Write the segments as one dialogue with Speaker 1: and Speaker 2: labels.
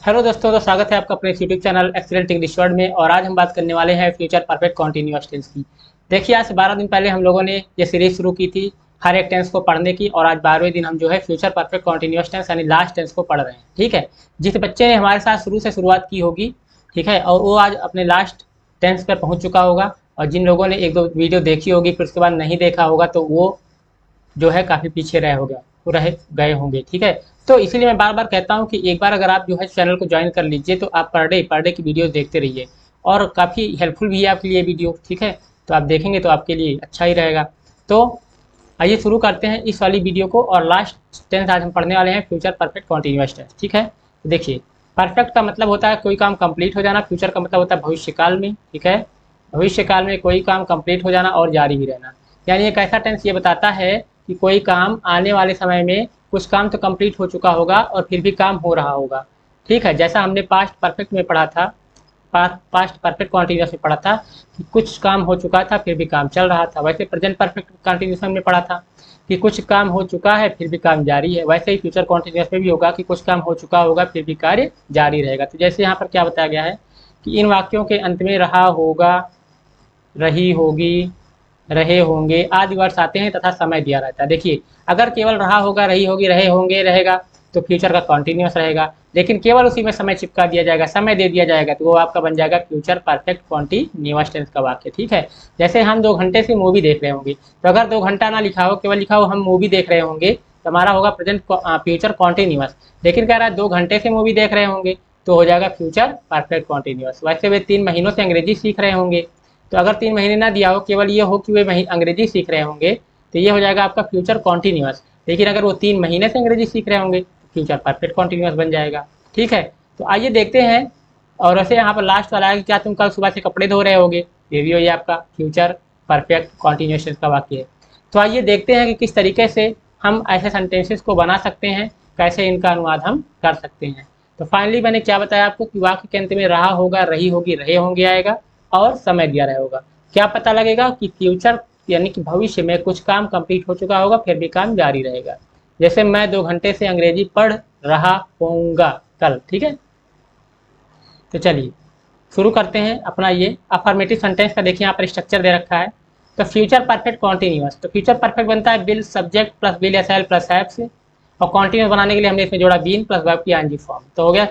Speaker 1: Hello दोस्तों, तो स्वागत है आपका अपने YouTube channel excellent English word में। और आज हम बात करने वाले हैं फ्यूचर परफेक्ट कॉन्टिन्यूअस टेंस की। देखिए, आज से 12 दिन पहले हम लोगों ने ये सीरीज शुरू की थी हर एक टेंस को पढ़ने की, और आज 12वें दिन हम जो है फ्यूचर परफेक्ट कॉन्टिन्यूअस टेंस यानी लास्ट टेंस को पढ़ रहे हैं। ठीक है, जिस बच्चे ने हमारे साथ शुरू से शुरुआत की होगी, ठीक है, और वो आज अपने लास्ट टेंस पर पहुँच चुका होगा। और जिन लोगों ने एक दो वीडियो देखी होगी फिर उसके बाद नहीं देखा होगा, तो वो जो है काफ़ी पीछे रह हो गया वो रह गए होंगे। ठीक है, तो इसीलिए मैं बार बार कहता हूँ कि एक बार अगर आप जो है चैनल को ज्वाइन कर लीजिए तो आप पर डे की वीडियोस देखते रहिए, और काफ़ी हेल्पफुल भी है आपके लिए वीडियो। ठीक है, तो आप देखेंगे तो आपके लिए अच्छा ही रहेगा। तो आइए शुरू करते हैं इस वाली वीडियो को। और लास्ट टेंस आज हम पढ़ने वाले हैं फ्यूचर परफेक्ट कॉन्टिन्यूअस टेंस। ठीक है, तो देखिए, परफेक्ट का मतलब होता है कोई काम कंप्लीट हो जाना, फ्यूचर का मतलब होता है भविष्यकाल में। ठीक है, भविष्यकाल में कोई काम कंप्लीट हो जाना और जारी भी रहना। यानी एक ऐसा टेंस ये बताता है कि कोई काम आने वाले समय में कुछ काम तो कंप्लीट हो चुका होगा और फिर भी काम हो रहा होगा। ठीक है, जैसा हमने पास्ट परफेक्ट में पढ़ा था, पास्ट परफेक्ट कॉन्टिन्यूस में पढ़ा था कि कुछ काम हो चुका था फिर भी काम चल रहा था, वैसे प्रेजेंट परफेक्ट कॉन्टिन्यूस में पढ़ा था कि कुछ काम हो चुका है फिर भी काम जारी है। वैसे ही फ्यूचर कॉन्टिन्यूस में भी होगा कि कुछ काम हो चुका होगा फिर भी कार्य जारी रहेगा। तो जैसे यहाँ पर क्या बताया गया है कि इन वाक्यों के अंत में रहा होगा, रही होगी, रहे होंगे आदि वर्ड्स आते हैं तथा समय दिया रहता है। देखिए, अगर केवल रहा होगा, रही होगी, रहे होंगे रहेगा तो फ्यूचर का कॉन्टिन्यूस रहेगा, लेकिन केवल उसी में समय चिपका दिया जाएगा, समय दे दिया जाएगा, तो वो आपका बन जाएगा फ्यूचर परफेक्ट कॉन्टिन्यूअस टेंस का वाक्य। ठीक है, जैसे हम 2 घंटे से मूवी देख रहे होंगे, तो अगर 2 घंटा ना लिखा हो, केवल लिखा हो हम मूवी देख रहे होंगे, तो हमारा होगा प्रेजेंट फ्यूचर कॉन्टिन्यूअस। लेकिन कह रहा है 2 घंटे से मूवी देख रहे होंगे, तो हो जाएगा फ्यूचर परफेक्ट कॉन्टिन्यूअस। वैसे वे 3 महीनों से अंग्रेजी सीख रहे होंगे, तो अगर 3 महीने ना दिया हो, केवल ये हो कि वे अंग्रेजी सीख रहे होंगे, तो ये हो जाएगा आपका फ्यूचर कॉन्टिन्यूअस। लेकिन अगर वो 3 महीने से अंग्रेजी सीख रहे होंगे तो फ्यूचर परफेक्ट कॉन्टिन्यूअस बन जाएगा। ठीक है, तो आइए देखते हैं। और वैसे यहाँ पर लास्ट वाला है कि क्या तुम कल सुबह से कपड़े धो रहे होगे, ये भी हो ये आपका फ्यूचर परफेक्ट कॉन्टिन्यूएशन का वाक्य है। तो आइए देखते हैं कि किस तरीके से हम ऐसे सेंटेंसेस को बना सकते हैं, कैसे इनका अनुवाद हम कर सकते हैं। तो फाइनली मैंने क्या बताया आपको कि वाक्य के अंत में रहा होगा, रही होगी, रहे होंगे आएगा और समय दिया रहा होगा। क्या पता लगेगा कि फ्यूचर यानी कि भविष्य में कुछ काम कंप्लीट हो चुका होगा फिर भी काम जारी रहेगा। जैसे मैं 2 घंटे से अंग्रेजी पढ़ रहा होऊंगा कल। ठीक है, तो चलिए शुरू करते हैं अपना ये अफर्मेटिव सेंटेंस का। देखिए यहाँ पर स्ट्रक्चर दे रखा है। तो फ्यूचर परफेक्ट कॉन्टिन्यूअस, तो फ्यूचर परफेक्ट बनता है will subject plus will S L plus have से, और कॉन्टिन्यूस बनाने के लिए हमने इसमें जोड़ा बीन प्लस वर्ब की आईएनजी फॉर्म। तो हो गया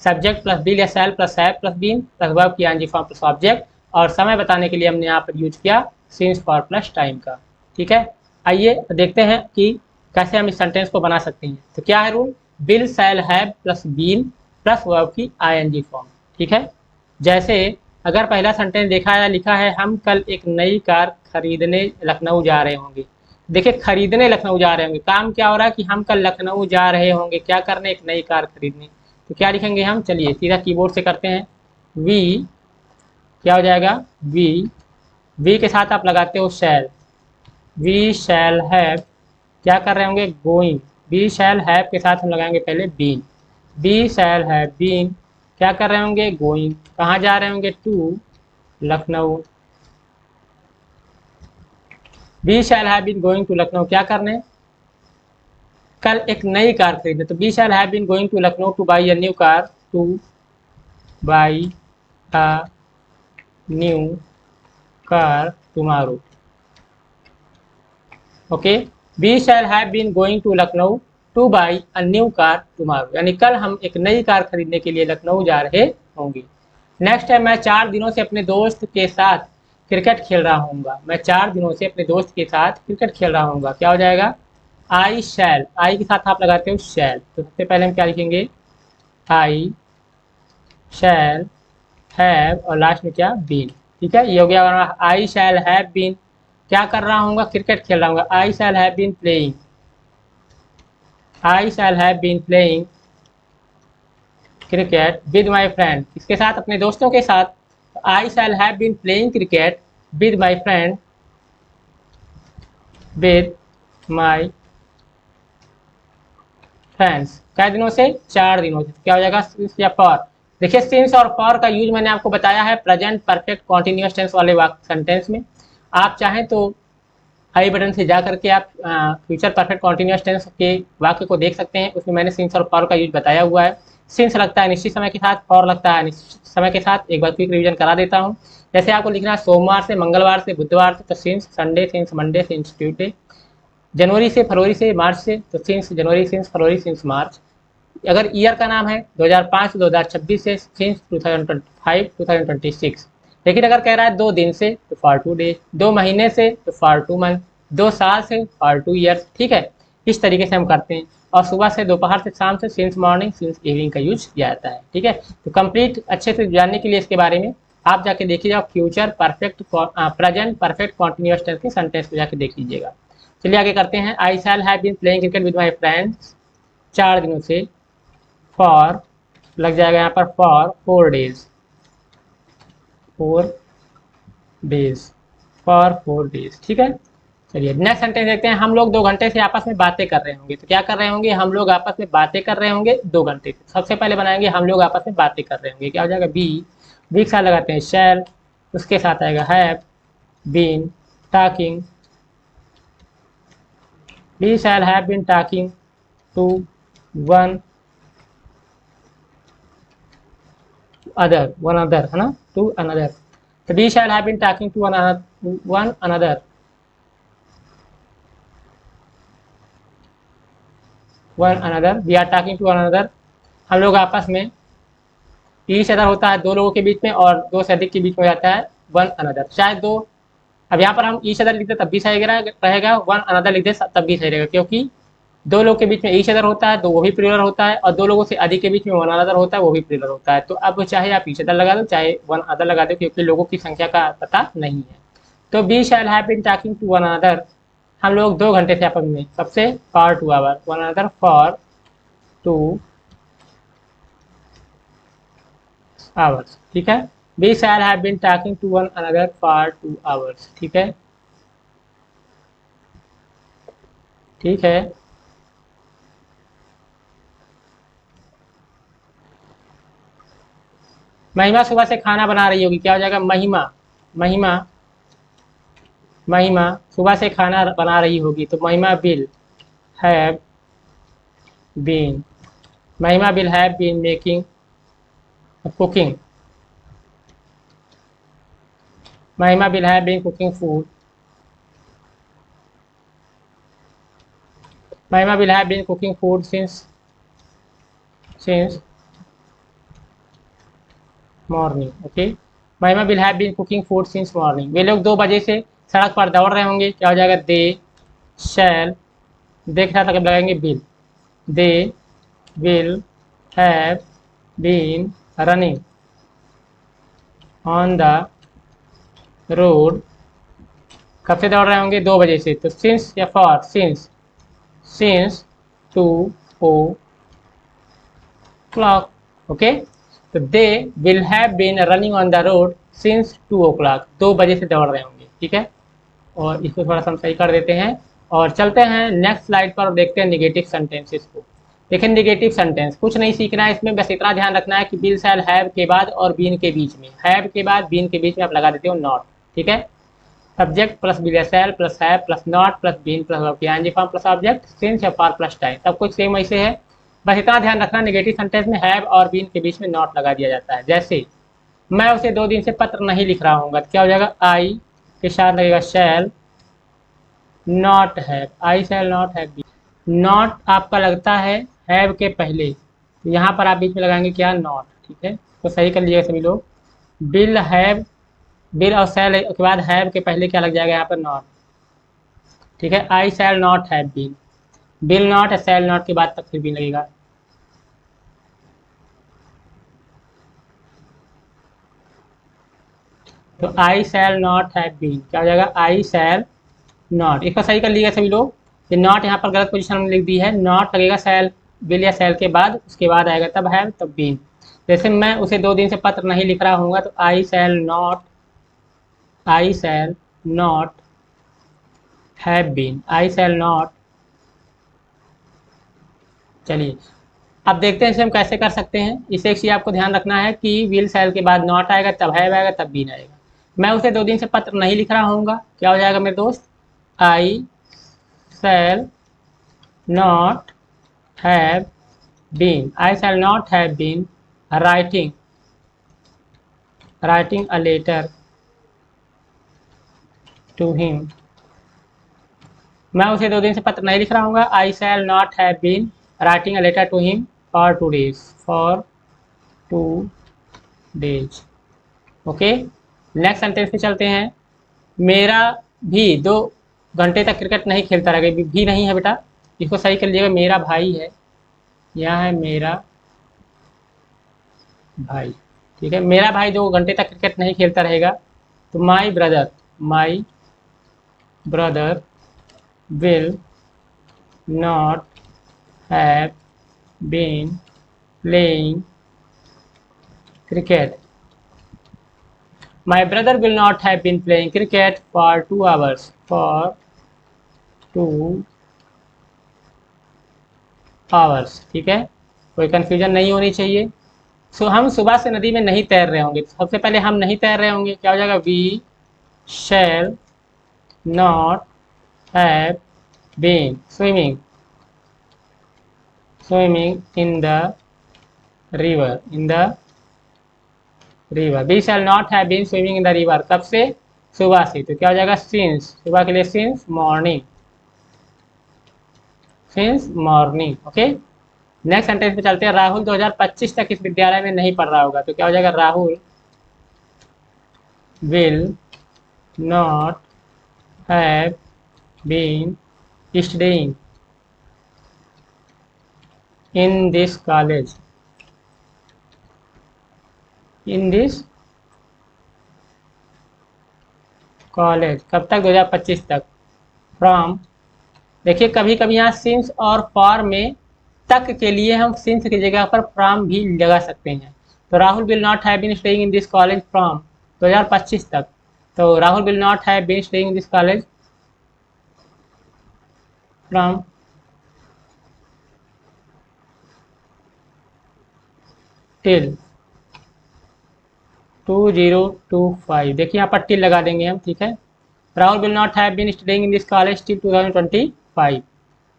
Speaker 1: subject plus will S L plus have plus been plus verb की आईएनजी फॉर्म प्लस ऑब्जेक्ट, और समय बताने के लिए हमने यहाँ पर यूज किया सिंस फॉर प्लस टाइम का। ठीक है, आइए देखते हैं कि कैसे हम इस सेंटेंस को बना सकते हैं। तो क्या है rule, will shall have plus been plus verb की आईएनजी फॉर्म। ठीक है, जैसे अगर पहला सेंटेंस देखा है, लिखा है हम कल एक नई कार खरीदने लखनऊ जा रहे होंगे। देखिए, खरीदने लखनऊ जा रहे होंगे, काम क्या हो रहा है कि हम कल लखनऊ जा रहे होंगे, क्या करने, एक नई कार खरीदने। तो क्या लिखेंगे हम, चलिए सीधा कीबोर्ड से करते हैं। वी क्या हो जाएगा, वी के साथ आप लगाते हो शैल, वी शैल हैव, क्या कर रहे होंगे, गोइंग, वी शैल हैव के साथ हम लगाएंगे पहले been, we shall have been, क्या कर रहे होंगे, गोइंग, कहाँ जा रहे होंगे, to Lucknow, we shall have been going to Lucknow, क्या करने, कल एक नई कार खरीदने। तो we shall have been going to Lucknow to buy a new car, to buy a new car tomorrow. Okay, we shall have been going to Lucknow to buy a new car tomorrow, यानी कल हम एक नई car खरीदने के लिए लखनऊ जा रहे होंगे। नेक्स्ट है मैं 4 दिनों से अपने दोस्त के साथ क्रिकेट खेल रहा हूँगा, मैं 4 दिनों से अपने दोस्त के साथ क्रिकेट खेल रहा हूँगा, क्या हो जाएगा, आई शैल, आई के साथ आप लगाते हो शैल, तो सबसे पहले हम क्या लिखेंगे, आई शैल हैव और लास्ट में क्या, बीन। ठीक है, ये हो गया आई शैल हैव बीन, क्या कर रहा हूँ, क्रिकेट खेल रहा हूँ, I shall have been playing, I shall have been playing cricket with my friend, इसके साथ अपने दोस्तों के साथ, I shall have been playing cricket with my friend, with my friends, कै दिनों से, 4 दिनों से, क्या हो जाएगा सिंस या फॉर। देखिए, सिंस और फॉर का यूज मैंने आपको बताया है प्रेजेंट परफेक्ट कॉन्टिन्यूअस टेंस वाले सेंटेंस में। आप चाहें तो आई बटन से जा करके आप फ्यूचर परफेक्ट कॉन्टिन्यूअस टेंस के वाक्य को देख सकते हैं, उसमें मैंने सिंस और फॉर का यूज बताया हुआ है। सिंस लगता है निश्चित समय के साथ, फॉर लगता है निश्चित समय के साथ। एक बार क्विक रिवीजन करा देता हूँ। जैसे आपको लिखना है सोमवार से मंगलवार से बुधवार से, तो since Sunday, since Monday, since Tuesday. जनवरी से फरवरी से मार्च से, तो सिंस जनवरी, सिंस फरवरी, सिंस मार्च। अगर ईयर का नाम है 2005 से 2026 से, सिंस 2025 2026। लेकिन अगर कह रहा है 2 दिन से, तो फॉर 2 डेज, 2 महीने से, तो फॉर 2 मंथ, 2 साल से, फॉर 2 ईयर्स। ठीक है, इस तरीके से हम करते हैं। और सुबह से, दोपहर से, शाम से, सिंस मॉर्निंग, सिंस इवनिंग का यूज किया जाता है। ठीक है, तो कंप्लीट अच्छे से जानने के लिए इसके बारे में आप जाके देखिए जाओ, future perfect, present perfect continuous tense के सेंटेंस को जाके देख लीजिएगा। चलिए आगे करते हैं। I shall have been playing cricket with my friends 4 दिनों से, फॉर लग जाएगा यहाँ पर for 4 days, 4 days, for 4 days. ठीक है, चलिए नेक्स्ट सेंटेंस देखते हैं। हम लोग 2 घंटे से आपस में बातें कर रहे होंगे। तो क्या कर रहे होंगे? हम लोग आपस में बातें कर रहे होंगे 2 घंटे से। सबसे पहले बनाएंगे हम लोग आपस में बातें कर रहे होंगे, क्या हो जाएगा? बी, बी के साथ लगाते हैं शैल, उसके साथ आएगा have been talking, we shall have been talking to one other, one other है ना, टू अनदर। तो we shall have been talking to one another, one another, we are talking to one another. हम लोग आपस में, each other होता है 2 लोगों के बीच में, और 2 से अधिक के बीच में हो जाता है वन अनदर। चाहे 2, अब यहाँ पर हम ईच अदर लिखते तब भी सही रहेगा, वन अनदर लिखते तब भी सही रहेगा, क्योंकि 2 लोग के बीच में ईच अदर होता है तो वो भी प्लूरल होता है, और 2 लोगों से अधिक के बीच में वन अनदर होता है, वो भी प्लूरल होता है। तो अब चाहे आप ईच अदर लगा दो, चाहे वन अदर लगा दो, क्योंकि लोगों की संख्या का पता नहीं है। तो we shall have been talking to one another, हम लोग 2 घंटे से आपस में, सबसे for 2 hour, one another for 2 hours. ठीक है, we shall have been talking to one another for 2 hours. ठीक है, ठीक है। महिमा सुबह से खाना बना रही होगी, क्या हो जाएगा? महिमा, महिमा, महिमा सुबह से खाना बना रही होगी, तो Mahima will have been, Mahima will have been making cooking, Mahima will have been cooking food, Mahima will have been cooking food since morning. Okay, Mahima will have been cooking food since morning. वे लोग 2 बजे से सड़क पर दौड़ रहे होंगे, क्या हो जाएगा? दे शैल, देख रहा था कब लगाएंगे? Will, they will have been running on the road, कब से दौड़ रहे होंगे? 2 बजे से, तो सिंस या for, since, since 2 o'clock। Okay, तो they will have been running on the road since 2 o'clock, 2 बजे से दौड़ रहे होंगे। ठीक है, और इसको थोड़ा सा हम सही कर देते हैं और चलते हैं नेक्स्ट स्लाइड पर और देखते हैं निगेटिव सेंटेंसेस को। देखिए निगेटिव सेंटेंस कुछ नहीं सीखना है इसमें, बस इतना ध्यान रखना है कि विल शैल हैव के बाद और बीन के बीच में, हैव के बाद बीन के बीच में आप लगा देते हो नॉट। ठीक है, सब्जेक्ट प्लस विल या shall plus have plus not plus been plus ING form plus object, since या फॉर प्लस टाइम, सब कुछ सेम ऐसे है। बस इतना ध्यान रखना नेगेटिव सेंटेंस में हैव और बीन के बीच में नॉट लगा दिया जाता है। जैसे मैं उसे 2 दिन से पत्र नहीं लिख रहा हूँ, तो क्या हो जाएगा? आई के साथ लगेगा shall not have, I shall not have been. Not आपका लगता है हैव के पहले, तो यहाँ पर आप बीच में लगाएंगे क्या? नॉट। ठीक है, तो सही कर लीजिएगा सभी लोग। बिल हैव, बिल और शैल के बाद हैव के पहले क्या लग जाएगा? यहाँ पर नॉट। ठीक है, I shall not have been, will not या शैल नॉट के बाद तक फिर बीन लगेगा। तो I shall not have been, क्या हो जाएगा? I shall not. इसको सही कर लीजिएगा सभी लोग। ये नॉट यहाँ पर गलत पोजीशन में लिख दी है, नॉट लगेगा शैल, बिल या शैल के बाद, उसके बाद आएगा तब हैव तब बीन। जैसे मैं उसे 2 दिन से पत्र नहीं लिख रहा हूँ, तो I shall not, I shall not have been, I shall not. चलिए अब देखते हैं इसे हम कैसे कर सकते हैं। इसे एक चीज आपको ध्यान रखना है कि विल शैल के बाद नॉट आएगा, तब हैव आएगा, तब बीन आएगा। मैं उसे 2 दिन से पत्र नहीं लिख रहा हूँगा, क्या हो जाएगा मेरे दोस्त? I shall not have been. I shall not have been writing a letter to him. मैं उसे 2 दिन से पत्र नहीं लिख रहा हूँ। I shall not have been writing a letter to him for 2 days. For 2 days. Okay, next sentence पे चलते हैं। मेरा भी 2 घंटे तक क्रिकेट नहीं खेलता रहेगा। भी नहीं है बेटा, इसको सही कर लीजिएगा। मेरा भाई है, यहाँ है मेरा भाई। ठीक है, मेरा भाई 2 घंटे तक क्रिकेट नहीं खेलता रहेगा। तो my brother will not have been playing cricket. My brother will not have been playing cricket for 2 hours. For 2 hours. ठीक है, कोई कंफ्यूजन नहीं होनी चाहिए। हम सुबह से नदी में नहीं तैर रहे होंगे। सबसे पहले हम नहीं तैर रहे होंगे, क्या हो जाएगा? We shall not have been swimming in the river. We shall not have been swimming in the river. कब से? सुबह से। तो क्या हो जाएगा? सिंस। सुबह के लिए since morning. Okay, next sentence पे चलते हैं। राहुल 2025 तक इस विद्यालय में नहीं पढ़ रहा होगा। तो क्या हो जाएगा? Rahul will not have been studying in this college. कब तक? 2025 तक। फ्रॉम, देखिए कभी कभी यहाँ सिंस और फॉर में तक के लिए हम सिंस की जगह पर फ्रॉम भी लगा सकते हैं। तो Rahul will not have been staying in this college from 2025 तक। तो Rahul will not have been staying in this college from till 2025। देखिए यहाँ पर टिल लगा देंगे हम। ठीक है, Rahul will not have been studying in this college till 2025।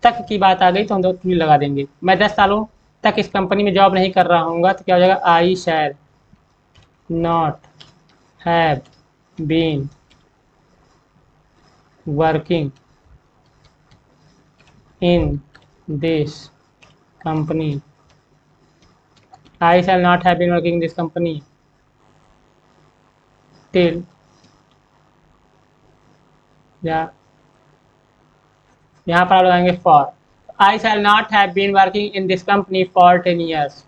Speaker 1: तक की बात आ गई तो हम 2 टिल लगा देंगे। मैं 10 सालों तक इस कंपनी में जॉब नहीं कर रहा हूँगा। तो क्या हो जाएगा? I shall not have been working in this company. I shall not have been working in this company till, या यहाँ पर आप लगाएंगे for. I shall not have been working in this company for 10 years.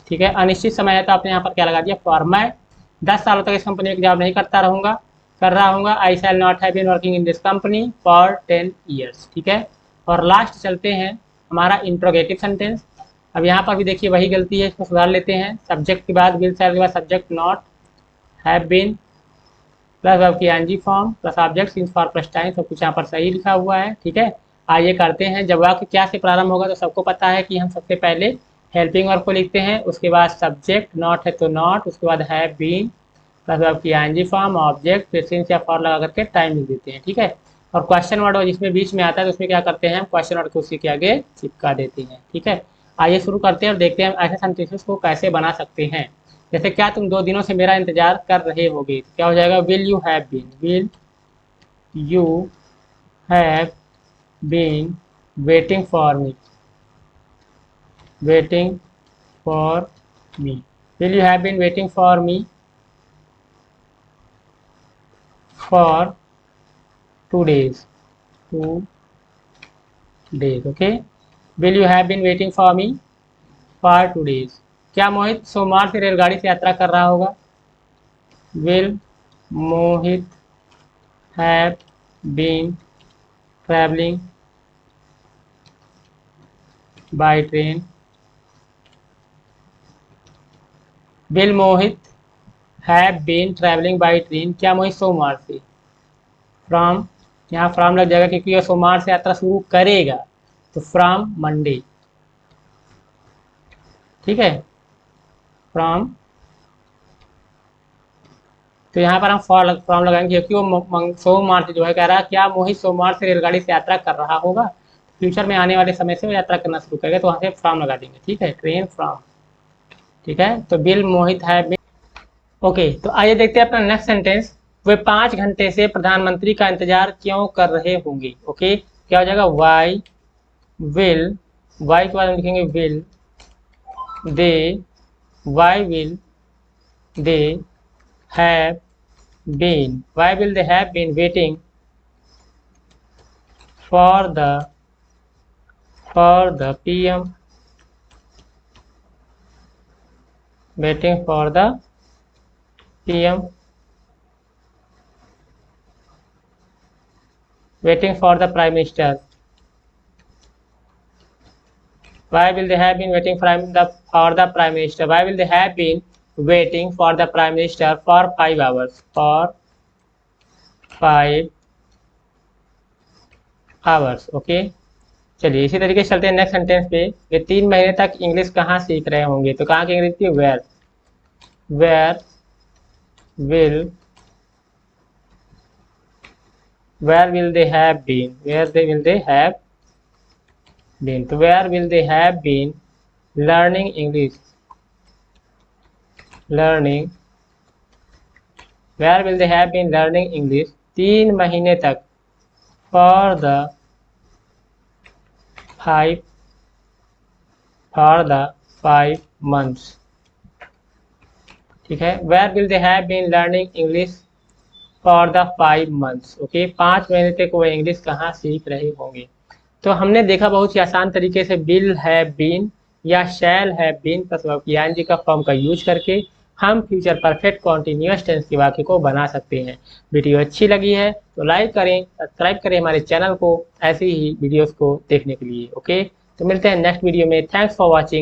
Speaker 1: ठीक है, अनिश्चित समय है तो आपने यहाँ पर क्या लगा दिया? फॉर। मैं 10 सालों तक इस कंपनी में जॉब नहीं कर रहा हूँ। I shall not have been working in this company for 10 years. ठीक है, और लास्ट चलते हैं हमारा इंट्रोगेटिव सेंटेंस। अब यहाँ पर भी देखिए वही गलती है, इसको सुधार लेते हैं। सब्जेक्ट के बाद विल शैल के बाद subject not have been plus verb की ing form plus object since for plus time. सब कुछ यहाँ पर सही लिखा हुआ है। ठीक है, आइए करते हैं। जब वाक्य क्या से प्रारंभ होगा तो सबको पता है कि हम सबसे पहले हेल्पिंग वर्ब को लिखते हैं, उसके बाद सब्जेक्ट, नॉट है तो नॉट, उसके बाद हैव बीन प्लस वर्ब की एनजी फॉर्म, ऑब्जेक्ट, फिर सिंस या फॉर लगा करके टाइम लिख देते हैं। ठीक है, और क्वेश्चन वर्ड जिसमें बीच में आता है तो उसमें क्या करते हैं? क्वेश्चन वर्ड को उसी के आगे चिपका देते हैं। ठीक है, आइए शुरू करते हैं और देखते हैं ऐसे सेंटेंसेस को कैसे बना सकते हैं। जैसे क्या तुम 2 दिनों से मेरा इंतजार कर रहे होगे। क्या हो जाएगा? Will you have been waiting for me. Will you have been waiting for me for 2 days। Okay, will you have been waiting for me for 2 days। क्या मोहित सोमवार से रेलगाड़ी से यात्रा कर रहा होगा? Will Mohit have been travelling by train. Will Mohit have been travelling by train. क्या मोहित सोमवार से? फ्रॉम, यहाँ फ्रॉम लग जाएगा क्योंकि यह सोमवार से यात्रा शुरू करेगा। तो फ्रॉम मंडे। ठीक है, फ्रॉम, तो यहाँ पर हम फ्रॉम लगाएंगे क्योंकि वो सोमवार से जो है कह रहा है क्या मोहित सोमवार से रेलगाड़ी से यात्रा कर रहा होगा। फ्यूचर में आने वाले समय से वो यात्रा करना शुरू करेगा, तो वहाँ से फ्रॉम लगा देंगे। ठीक है, ट्रेन फ्रॉम। ठीक है, तो बिल मोहित है। ओके, तो आइए देखते हैं अपना नेक्स्ट सेंटेंस। वे 5 घंटे से प्रधानमंत्री का इंतजार क्यों कर रहे होंगे। ओके, क्या हो जाएगा, वाई विल, वाई के बाद हम लिखेंगे will they, why will they have been, why will they have been waiting for the PM, waiting for the PM, waiting for the Prime Minister. Why will they have been waiting for the Prime Minister? Why will they have been waiting for the Prime Minister for 5 hours? For 5 hours. Okay, चलिए इसी तरीके से चलते हैं next sentence पे। ये 3 महीने तक इंग्लिश कहाँ सीख रहे होंगे, तो कहाँ की इंग्लिश थी, where, where will they have been, where will they have been, तो where will they have been learning English, where will they have been learning English 3 महीने तक, for the 5 months। ठीक है, where will they have been learning English for the 5 months। Okay, 5 महीने तक वो English कहाँ सीख रहे होंगे। तो हमने देखा बहुत ही आसान तरीके से विल हैव बीन या shall have been plus ing का फॉर्म का यूज करके हम फ्यूचर परफेक्ट कॉन्टिन्यूअस टेंस के वाक्य को बना सकते हैं। वीडियो अच्छी लगी है तो लाइक करें, सब्सक्राइब करें हमारे चैनल को ऐसे ही वीडियोस को देखने के लिए। ओके, तो मिलते हैं नेक्स्ट वीडियो में। Thanks for watching.